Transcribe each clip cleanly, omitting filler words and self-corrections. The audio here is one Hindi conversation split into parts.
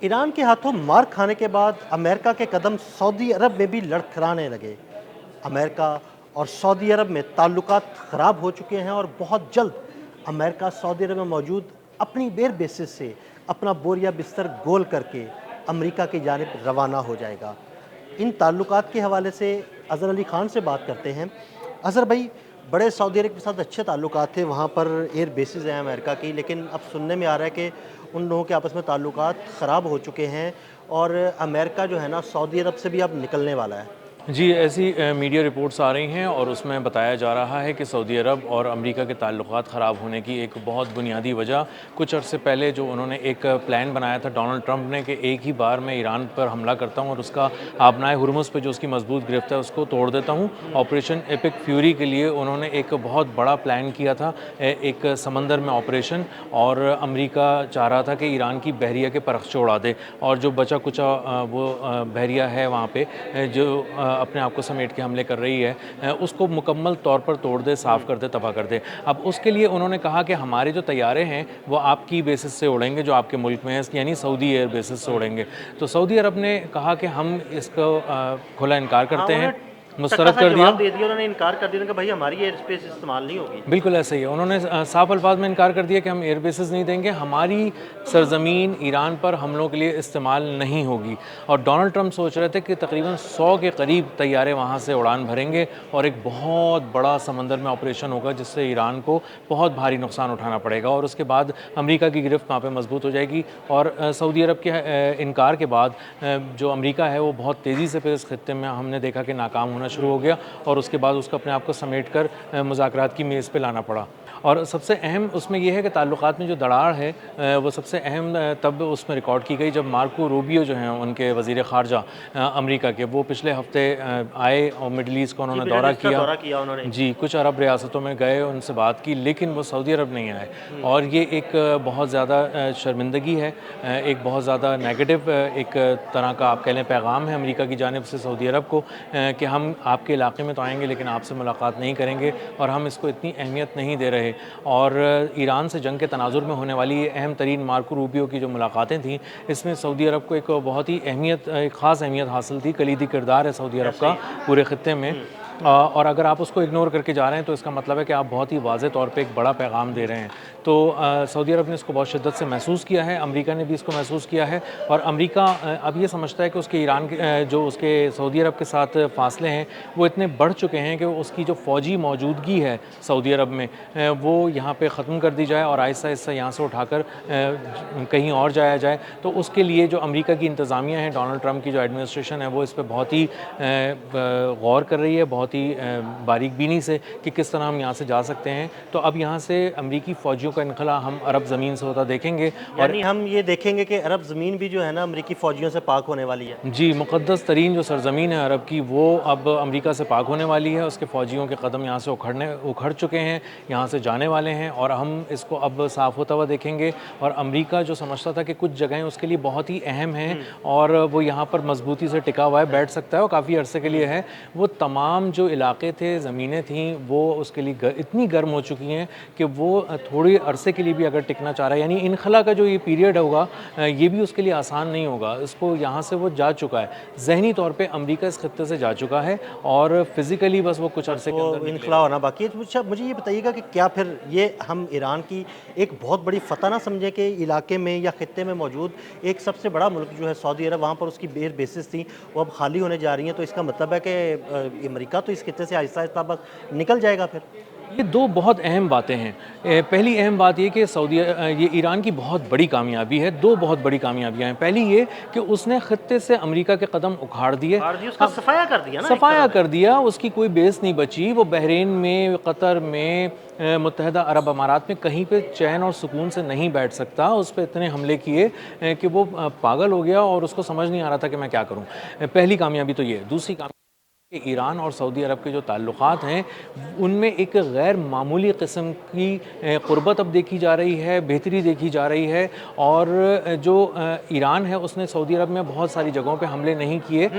ईरान के हाथों मार खाने के बाद अमेरिका के कदम सऊदी अरब में भी लड़खड़ाने लगे। अमेरिका और सऊदी अरब में ताल्लुकात ख़राब हो चुके हैं और बहुत जल्द अमेरिका सऊदी अरब में मौजूद अपनी एयर बेसिस से अपना बोरिया बिस्तर गोल करके अमेरिका की जानिब रवाना हो जाएगा। इन ताल्लुकात के हवाले से अज़हर अली ख़ान से बात करते हैं। अज़हर भाई, बड़े सऊदी अरब के साथ अच्छे ताल्लुकात थे, वहाँ पर एयर बेसिस हैं अमेरिका की, लेकिन अब सुनने में आ रहा है कि उन लोगों के आपस में ताल्लुकात ख़राब हो चुके हैं और अमेरिका जो है ना सऊदी अरब से भी अब निकलने वाला है। जी, ऐसी मीडिया रिपोर्ट्स आ रही हैं और उसमें बताया जा रहा है कि सऊदी अरब और अमेरिका के ताल्लुकात ख़राब होने की एक बहुत बुनियादी वजह कुछ अरसे पहले जो उन्होंने एक प्लान बनाया था डोनाल्ड ट्रंप ने कि एक ही बार मैं ईरान पर हमला करता हूं और उसका आबनाए हुर्मुज़ पे जो उसकी मजबूत गिरफ्त है उसको तोड़ देता हूं। ऑपरेशन एपिक फ्यूरी के लिए उन्होंने एक बहुत बड़ा प्लान किया था, एक समंदर में ऑपरेशन, और अमेरिका चाह रहा था कि ईरान की बहरिया के परखचे उड़ा दे और जो बचा कुचा वो बहरिया है वहाँ पर जो अपने आप को समेट के हमले कर रही है उसको मुकम्मल तौर पर तोड़ दे, साफ़ कर दे, तबाह कर दे। अब उसके लिए उन्होंने कहा कि हमारे जो तैयारे हैं वो आपकी बेसिस से उड़ेंगे जो आपके मुल्क में है, यानी सऊदी एयर बेसिस से उड़ेंगे। तो सऊदी अरब ने कहा कि हम इसको खुला इनकार हाँ, करते हैं, उन्होंने टक्का मुस्तरद सा कर दिया। जवाब दे दिया, उन्होंने इनकार कर दिया कि भाई हमारी एयर स्पेस इस्तेमाल नहीं होगी। बिल्कुल ऐसा ही है, उन्होंने साफ अल्फाज में इनकार कर दिया कि हम एयर बेसिस नहीं देंगे, हमारी सरजमीन ईरान पर हमलों के लिए इस्तेमाल नहीं होगी। और डोनाल्ड ट्रंप सोच रहे थे कि तकरीबन 100 के करीब तैयारे वहाँ से उड़ान भरेंगे और एक बहुत बड़ा समंदर में ऑपरेशन होगा जिससे ईरान को बहुत भारी नुकसान उठाना पड़ेगा और उसके बाद अमेरिका की गिरफ्त वहाँ पर मजबूत हो जाएगी। और सऊदी अरब के इनकार के बाद जो अमेरिका है वो बहुत तेज़ी से फिर इस खित्ते में हमने देखा कि नाकाम होना शुरू हो गया और उसके बाद उसको अपने आप को समेट कर मुज़ाकरात की मेज़ पे लाना पड़ा। और सबसे अहम उसमें यह है कि ताल्लुकात में जो दरार है वो सबसे अहम तब उसमें रिकॉर्ड की गई जब मार्को रूबियो जो हैं उनके वज़ीर ख़ारजा अमेरिका के, वो पिछले हफ़्ते आए और मिडल ईस्ट का उन्होंने दौरा किया। उन्होंने। जी, कुछ अरब रियासतों में गए, उनसे बात की, लेकिन वो सऊदी अरब नहीं आए और ये एक बहुत ज़्यादा शर्मिंदगी है, एक बहुत ज़्यादा नेगेटिव एक तरह का आप कह लें पैगाम है अमेरिका की जानिब से सऊदी अरब को कि हम आपके इलाके में तो आएंगे लेकिन आपसे मुलाकात नहीं करेंगे और हम इसको इतनी अहमियत नहीं दे रहे। और ईरान से जंग के तनाजुर में होने वाली अहम तरीन मार्को रूबियो की जो मुलाकातें थीं इसमें सऊदी अरब को एक बहुत ही अहमियत, एक ख़ास अहमियत हासिल थी। कलीदी किरदार है सऊदी अरब का पूरे ख़ित्ते में और अगर आप उसको इग्नोर करके जा रहे हैं तो इसका मतलब है कि आप बहुत ही वाज़े तौर पे एक बड़ा पैगाम दे रहे हैं। तो सऊदी अरब ने इसको बहुत शिद्दत से महसूस किया है, अमेरिका ने भी इसको महसूस किया है और अमेरिका अब ये समझता है कि उसके ईरान के जो उसके सऊदी अरब के साथ फासले हैं वो इतने बढ़ चुके हैं कि उसकी जो फ़ौजी मौजूदगी है सऊदी अरब में वो यहाँ पे ख़त्म कर दी जाए और आहिस्ता आहिस्ता यहाँ से उठाकर कहीं और जाया जाए। तो उसके लिए जो अमेरिका की इंतज़ामिया है, डोनाल्ड ट्रंप की जो एडमिनिस्ट्रेशन है वो इस पर बहुत ही गौर कर रही है, बहुत ही बारीक बीनी से कि किस तरह हम यहाँ से जा सकते हैं। तो अब यहाँ से अमेरिकी फ़ौजियों का इनखला हम अरब ज़मीन से होता देखेंगे और हम ये देखेंगे कि अरब ज़मीन भी जो है ना अमेरिकी फ़ौजियों से पाक होने वाली है। जी, मुक़द्दस तरीन जो सरज़मीन है अरब की वो अब अमेरिका से पाक होने वाली है, उसके फ़ौजियों के कदम यहाँ से उखड़ चुके हैं, यहाँ से जाने वाले हैं और हम इसको अब साफ़ होता हुआ देखेंगे। और अमेरिका जो समझता था कि कुछ जगहें उसके लिए बहुत ही अहम हैं और वो यहाँ पर मजबूती से टिका हुआ है, बैठ सकता है और काफ़ी अरसे के लिए है, वो तमाम जो इलाके थे, ज़मीनें थीं, वो उसके लिए इतनी गर्म हो चुकी हैं कि वो थोड़ी अरसे के लिए भी अगर टिकना चाह रहा है, यानी इनखला का जो ये पीरियड होगा ये भी उसके लिए आसान नहीं होगा। इसको यहाँ से वो जा चुका है, ज़हनी तौर पे अमेरिका इस खित्ते से जा चुका है और फिज़िकली बस वो कुछ अरसे के अंदर इनखला होना बाकी है। तो मुझे ये बताइएगा कि क्या फिर ये हम ईरान की एक बहुत बड़ी फ़तह ना समझें कि इलाके में या खित्ते में मौजूद एक सबसे बड़ा मुल्क जो है सऊदी अरब, वहाँ पर उसकी एयर बेसिस थी वो अब खाली होने जा रही हैं, तो इसका मतलब है कि अमेरिका तो इस खित्ते से आहिस्ता आहिस्ता बस निकल जाएगा फिर? ये दो बहुत अहम बातें हैं। पहली अहम बात ये कि ये ईरान की बहुत बड़ी कामयाबी है, दो बहुत बड़ी कामयाबियाँ हैं। पहली ये कि उसने खित्ते से अमेरिका के कदम उखाड़ दिए, उसका सफाया कर दिया ना, सफाया कर दिया, उसकी कोई बेस नहीं बची। वो बहरीन में, कतर में, मुत्तहदा अरब अमारात में कहीं पे चैन और सुकून से नहीं बैठ सकता। उस पर इतने हमले किए कि वो पागल हो गया और उसको समझ नहीं आ रहा था कि मैं क्या करूँ। पहली कामयाबी तो ये। दूसरी ईरान और सऊदी अरब के जो ताल्लुक़ात हैं उनमें एक गैर मामूली किस्म की क़ुर्बत अब देखी जा रही है, बेहतरी देखी जा रही है। और जो ईरान है उसने सऊदी अरब में बहुत सारी जगहों पे हमले नहीं किए,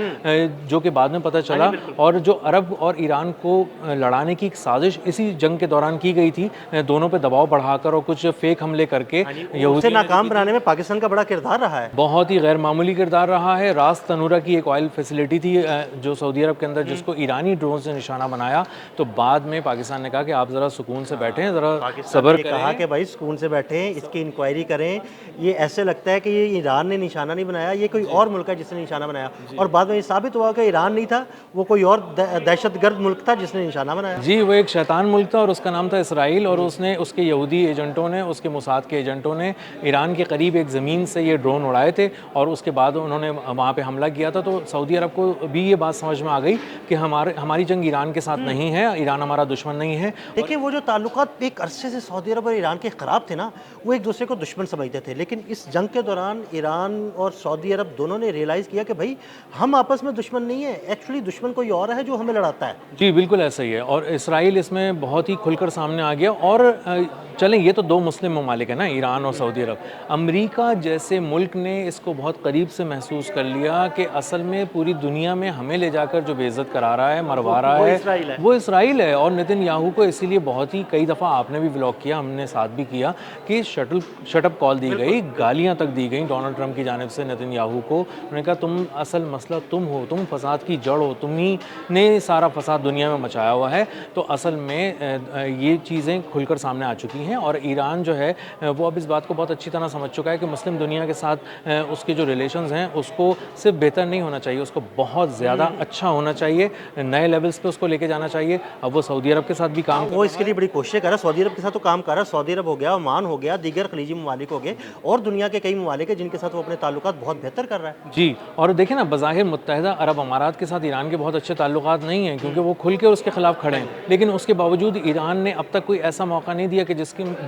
जो कि बाद में पता चला। और जो अरब और ईरान को लड़ाने की एक साजिश इसी जंग के दौरान की गई थी, दोनों पे दबाव बढ़ाकर और कुछ फेक हमले करके उसे नाकाम बनाने में पाकिस्तान का बड़ा किरदार रहा है। बहुत ही गैर मामूली किरदार रहा है। रास तनूरा की एक ऑयल फैसिलिटी थी जो सऊदी अरब के अंदर, जिसको ईरानी ड्रोन से निशाना बनाया। तो बाद में पाकिस्तान ने कहा कि आप ज़रा सुकून से बैठें, ज़रा सब्र करें। कहा कि भाई सुकून से बैठें, इसकी इंक्वायरी करें। ये ऐसे लगता है कि ये ईरान ने निशाना नहीं बनाया, ये कोई और मुल्क है जिसने निशाना बनाया। और बाद में ये साबित हुआ कि ईरान नहीं था, वो कोई और दहशतगर्द मुल्क था जिसने निशाना बनाया। जी, वो एक शैतान मुल्क था और उसका नाम था इसराइल। और उसने, उसके यहूदी एजेंटों ने, उसके मोसाद के एजेंटों ने ईरान के करीब एक ज़मीन से ये ड्रोन उड़ाए थे और उसके बाद उन्होंने वहाँ पे हमला किया था। तो सऊदी अरब को भी ये बात समझ में आ गई कि हमारी जंग ईरान के साथ नहीं है, ईरान हमारा दुश्मन नहीं है। देखिए, वो जो ताल्लुकात एक अरसे से सऊदी अरब और ईरान के ख़राब थे ना, वो एक दूसरे को दुश्मन समझते थे। लेकिन इस जंग के दौरान ईरान और सऊदी अरब दोनों ने रियलाइज़ किया कि भाई हम आपस में दुश्मन नहीं है, एक्चुअली दुश्मन कोई और है जो हमें लड़ाता है। जी बिल्कुल ऐसा ही है। और इसराइल इसमें बहुत ही खुलकर सामने आ गया। और चलें, ये तो दो मुस्लिम ममालिक है ना, ईरान और सऊदी अरब। अमेरिका जैसे मुल्क ने इसको बहुत करीब से महसूस कर लिया कि असल में पूरी दुनिया में हमें ले जाकर जो बेइज्जत करा रहा है, मरवा रहा है, वो इसराइल है। और नेतन्याहू को इसीलिए बहुत ही, कई दफ़ा आपने भी व्लॉग किया, हमने साथ भी किया, कि शटअप कॉल दी गई, गालियाँ तक दी गई डोनाल्ड ट्रंप की जानिब से नेतन्याहू को। उन्होंने कहा तुम असल मसला तुम हो, तुम फसाद की जड़ हो, तुम ही ने सारा फसाद दुनिया में मचाया हुआ है। तो असल में ये चीज़ें खुलकर सामने आ चुकी हैं। और ईरान जो है वो अब इस बात को बहुत अच्छी तरह समझ चुका है कि मुस्लिम दुनिया के साथ उसके जो रिलेशंस हैं उसको सिर्फ बेहतर नहीं होना चाहिए, उसको बहुत ज़्यादा अच्छा होना चाहिए, नए लेवल्स पे उसको लेके जाना चाहिए। अब वो सऊदी अरब के साथ भी काम, वो इसके लिए बड़ी कोशिशें कर रहा है। सऊदी अरब के साथ तो काम कर रहा है, सऊदी अरब हो गया, ओमान हो गया, दीगर खलीजी ममालिक हो गए, और दुनिया के कई ममालिक हैं जिनके साथ वो अपने ताल्लुकात बहुत बेहतर कर रहा है। जी। और देखें ना, बज़ाहिर मुत्तहिदा अरब अमारात के साथ ईरान के बहुत अच्छे ताल्लुकात नहीं हैं, क्योंकि वो खुल के उसके खिलाफ खड़े हैं। लेकिन उसके बावजूद ईरान ने अब तक कोई ऐसा मौका नहीं दिया कि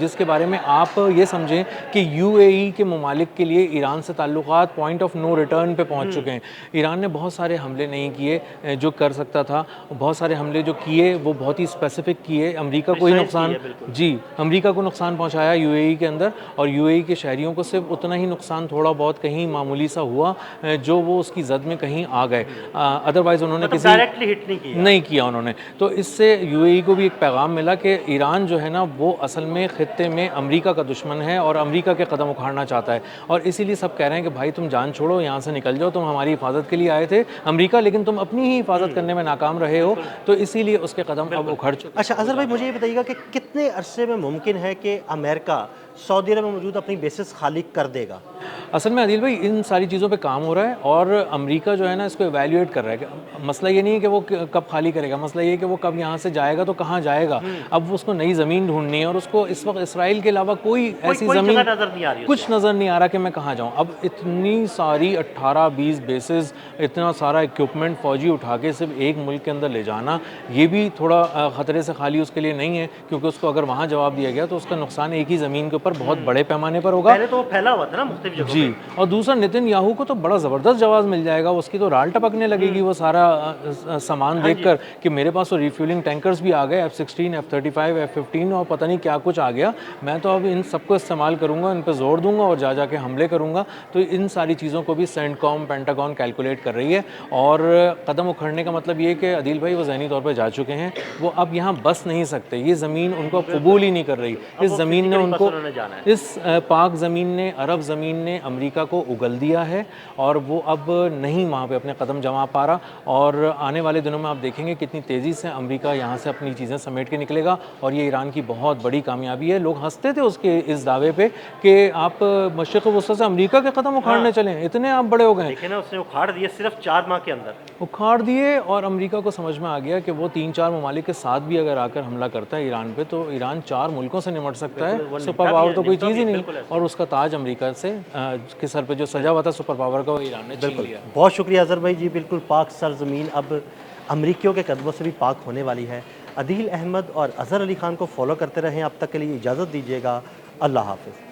जिसके बारे में आप ये समझें कि यूएई के ममालिक के लिए ईरान से ताल्लुकात पॉइंट ऑफ नो रिटर्न पे पहुंच चुके हैं। ईरान ने बहुत सारे हमले नहीं किए जो कर सकता था, बहुत सारे हमले जो किए वो बहुत ही स्पेसिफिक किए। अमेरिका को ही नुकसान, जी, अमेरिका को नुकसान पहुंचाया यूएई के अंदर, और यूएई के शहरियों को सिर्फ उतना ही नुकसान, थोड़ा बहुत कहीं मामूली सा हुआ जो वो उसकी जद में कहीं आ गए। अदरवाइज उन्होंने किसी डायरेक्टली हिट नहीं किया उन्होंने। तो इससे यूएई को भी एक पैगाम मिला कि ईरान जो है ना वो असल में खित्ते में अमेरिका का दुश्मन है और अमेरिका के कदम उखाड़ना चाहता है। और इसीलिए सब कह रहे हैं कि भाई तुम जान छोड़ो, यहाँ से निकल जाओ, तुम हमारी हिफाजत के लिए आए थे अमेरिका, लेकिन तुम अपनी ही हिफाजत करने में नाकाम रहे हो। तो इसीलिए उसके कदम अब उखड़ चुके। अच्छा अजहर भाई, मुझे ये बताइएगा कि कितने अरसे में मुमकिन है कि अमेरिका सऊदी अरब में मौजूद अपनी बेसिस खाली कर देगा? असल में आदिल भाई इन सारी चीज़ों पे काम हो रहा है और अमेरिका जो है ना इसको एवेल्यूएट कर रहा है। मसला ये नहीं है कि वो कब खाली करेगा, मसला ये है कि वो कब यहाँ से जाएगा तो कहाँ जाएगा। अब उसको नई ज़मीन ढूंढनी है और उसको इस वक्त इसराइल के अलावा कोई ऐसी ज़मीन कुछ नज़र नहीं आ रहा कि मैं कहाँ जाऊँ। अब इतनी सारी 18-20 बेसिस, इतना सारा इक्विपमेंट फौजी उठा के सिर्फ एक मुल्क के अंदर ले जाना, ये भी थोड़ा ख़तरे से खाली उसके लिए नहीं है, क्योंकि उसको अगर वहाँ जवाब दिया गया तो उसका नुकसान एक ही ज़मीन के ऊपर बहुत बड़े पैमाने पर होगा। पहले तो फैला हुआ था ना मुख्तलिफ जगहों जी, और दूसरा नेतन्याहू को तो बड़ा ज़बरदस्त जवाब मिल जाएगा, उसकी तो राल टपकने लगेगी वो सारा सामान देखकर कि मेरे पास तो रिफ्यूलिंग टैंकर्स भी आ गए, F-16, F-35, F-15 और पता नहीं क्या कुछ आ गया। मैं तो अब इन सबको इस्तेमाल करूँगा, इन पर जोर दूंगा और जा के हमले करूँगा। तो इन सारी चीज़ों को भी सेंटकॉम, पेंटागन कैलकुलेट कर रही है। और कदम उखड़ने का मतलब ये कि अदील भाई वो ज़हनी तौर पर जा चुके हैं, वो अब यहाँ बस नहीं सकते, ये ज़मीन उनको कबूल ही नहीं कर रही। इस ज़मीन ने उनको, इस पाक ज़मीन ने, अरब ज़मीन ने अमेरिका को उगल दिया है और वो अब नहीं वहाँ पे अपने कदम जमा पा रहा। और आने वाले दिनों में आप देखेंगे कितनी तेज़ी से अमेरिका यहाँ से अपनी चीज़ें समेट के निकलेगा और ये ईरान की बहुत बड़ी कामयाबी है। लोग हंसते थे उसके इस दावे पे कि आप मशरिक़ वस्ती से अमेरिका के कदम उखाड़ने चले, इतने आप बड़े हो गए। देखिए ना, उसने उखाड़ दिए सिर्फ 4 माह के अंदर, उखाड़ दिए। और अमेरिका को समझ में आ गया कि वो 3-4 ममालिक के साथ भी अगर आकर हमला करता है ईरान पे तो ईरान 4 मुल्कों से निमट सकता है। सुपर पावर तो कोई चीज़ ही नहीं, और उसका ताज अमेरिका से के सर पे जो सजा हुआ था सुपर पावर का, वो ईरान ने छीन लिया। बहुत शुक्रिया अजहर भाई जी। बिल्कुल पाक सरजमीन अब अमरीकियों के कदमों से भी पाक होने वाली है। अदील अहमद और अजहर अली खान को फॉलो करते रहें। अब तक के लिए इजाज़त दीजिएगा। अल्लाह हाफ़िज़।